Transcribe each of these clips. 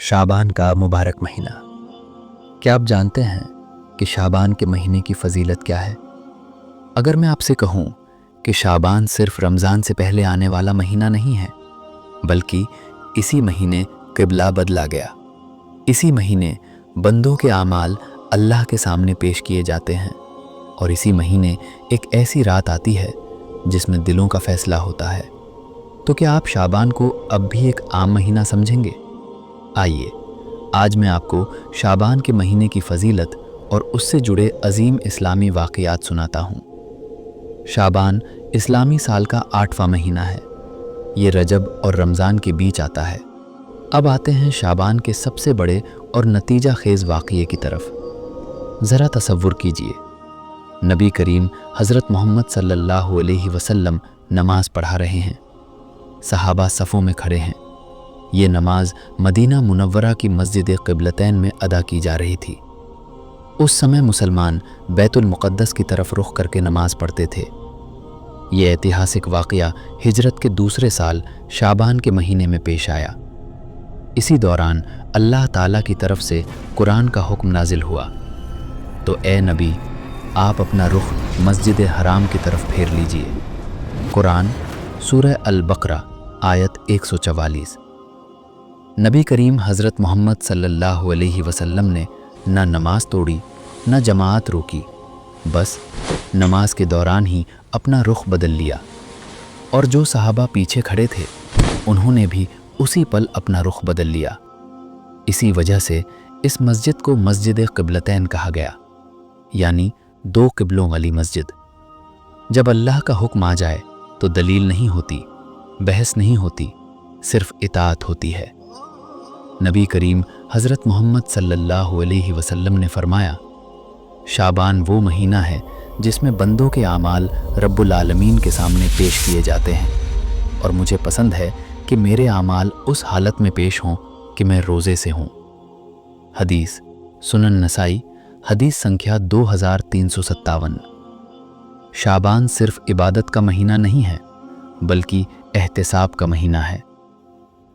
शाबान का मुबारक महीना। क्या आप जानते हैं कि शाबान के महीने की फजीलत क्या है? अगर मैं आपसे कहूँ कि शाबान सिर्फ रमज़ान से पहले आने वाला महीना नहीं है, बल्कि इसी महीने क़िबला बदला गया। इसी महीने बंदों के आमाल अल्लाह के सामने पेश किए जाते हैं और इसी महीने एक ऐसी रात आती है जिसमें दिलों का फैसला होता है। तो क्या आप शाबान को अब भी एक आम महीना समझेंगे? आइए आज मैं आपको शाबान के महीने की फजीलत और उससे जुड़े अजीम इस्लामी वाक़यात सुनाता हूँ। शाबान इस्लामी साल का 8वां महीना है। ये रजब और रमज़ान के बीच आता है। अब आते हैं शाबान के सबसे बड़े और नतीजा खेज़ वाक़ये की तरफ। ज़रा तसव्वुर कीजिए, नबी करीम हज़रत मोहम्मद सल्लल्लाहु अलैहि वसल्लम नमाज पढ़ा रहे हैं। सहाबा सफ़ों में खड़े हैं। ये नमाज मदीना मुनव्वरा की मस्जिद क़िबलतैन में अदा की जा रही थी। उस समय मुसलमान बैतुल मुक़द्दस की तरफ रुख करके नमाज पढ़ते थे। ये ऐतिहासिक वाक़या हिजरत के दूसरे साल शाबान के महीने में पेश आया। इसी दौरान अल्लाह ताला की तरफ से कुरान का हुक्म नाजिल हुआ, तो ए नबी, आप अपना रुख मस्जिद हराम की तरफ फेर लीजिए। कुरान सूरह अल-बक़रा आयत 144। नबी करीम हज़रत मोहम्मद सल्लल्लाहु अलैहि वसल्लम ने न नमाज तोड़ी न जमात रोकी, बस नमाज के दौरान ही अपना रुख बदल लिया। और जो सहाबा पीछे खड़े थे उन्होंने भी उसी पल अपना रुख बदल लिया। इसी वजह से इस मस्जिद को मस्जिद क़िबलतैन कहा गया, यानी दो क़िबलों वाली मस्जिद। जब अल्लाह का हुक्म आ जाए तो दलील नहीं होती, बहस नहीं होती, सिर्फ इताअत होती है। नबी करीम हज़रत मोहम्मद सल्लल्लाहु अलैहि वसल्लम ने फरमाया, शाबान वो महीना है जिसमें बंदों के आमाल रब्बुल आलमीन के सामने पेश किए जाते हैं और मुझे पसंद है कि मेरे आमाल उस हालत में पेश हों कि मैं रोज़े से हूँ। हदीस सुनन नसाई, हदीस संख्या 2357। शाबान सिर्फ इबादत का महीना नहीं है, बल्कि एहतिसाब का महीना है।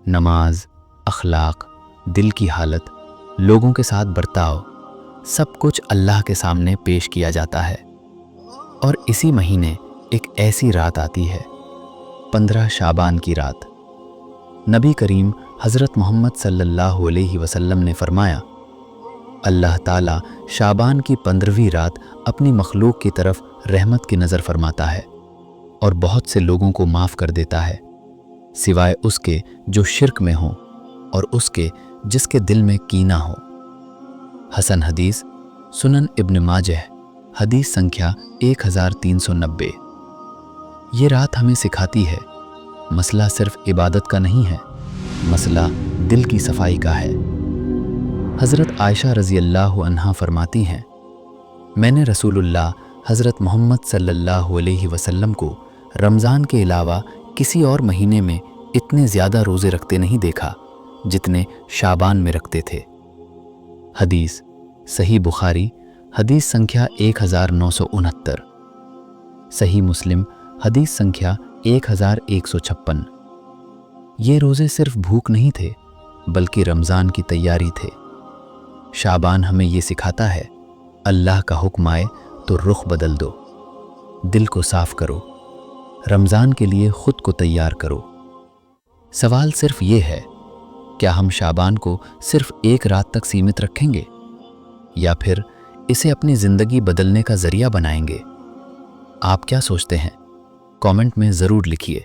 नमाज, अखलाक, दिल की हालत, लोगों के साथ बर्ताव, सब कुछ अल्लाह के सामने पेश किया जाता है। और इसी महीने एक ऐसी रात आती है, 15 शाबान की रात। नबी करीम हज़रत मोहम्मद सल्लल्लाहु अलैहि वसल्लम ने फरमाया, अल्लाह ताला शाबान की 15वीं रात अपनी मखलूक की तरफ रहमत की नज़र फरमाता है और बहुत से लोगों को माफ़ कर देता है, सिवाय उसके जो शिर्क में हों और उसके जिसके दिल में कीना हो। हसन हदीस सुनन इब्न माजह, हदीस संख्या 1390। ये रात हमें सिखाती है, मसला सिर्फ इबादत का नहीं है, मसला दिल की सफाई का है। हज़रत आयशा रज़ी अल्लाह अन्हा फरमाती हैं, मैंने रसूलुल्लाह हज़रत मोहम्मद सल्लल्लाहु अलैहि वसल्लम को रमज़ान के अलावा किसी और महीने में इतने ज़्यादा रोज़े रखते नहीं देखा जितने शाबान में रखते थे। हदीस सही बुखारी, हदीस संख्या 1969। सही मुस्लिम, हदीस संख्या 1156। ये रोज़े सिर्फ भूख नहीं थे, बल्कि रमज़ान की तैयारी थे। शाबान हमें ये सिखाता है, अल्लाह का हुक्म आए तो रुख बदल दो, दिल को साफ करो, रमज़ान के लिए खुद को तैयार करो। सवाल सिर्फ ये है, क्या हम शाबान को सिर्फ एक रात तक सीमित रखेंगे या फिर इसे अपनी ज़िंदगी बदलने का ज़रिया बनाएंगे? आप क्या सोचते हैं? कमेंट में ज़रूर लिखिए।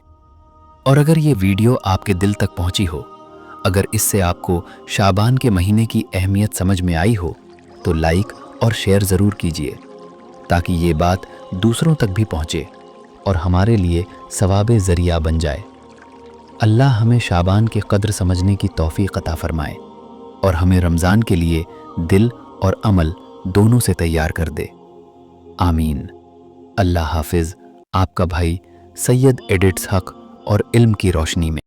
और अगर ये वीडियो आपके दिल तक पहुंची हो, अगर इससे आपको शाबान के महीने की अहमियत समझ में आई हो, तो लाइक और शेयर ज़रूर कीजिए, ताकि ये बात दूसरों तक भी पहुंचे और हमारे लिए सवाबे ज़रिया बन जाए। अल्लाह हमें शाबान की कद्र समझने की तौफीक अता फरमाए और हमें रमज़ान के लिए दिल और अमल दोनों से तैयार कर दे। आमीन। अल्लाह हाफिज़। आपका भाई सैयद एडिट्स हक और इल्म की रोशनी में।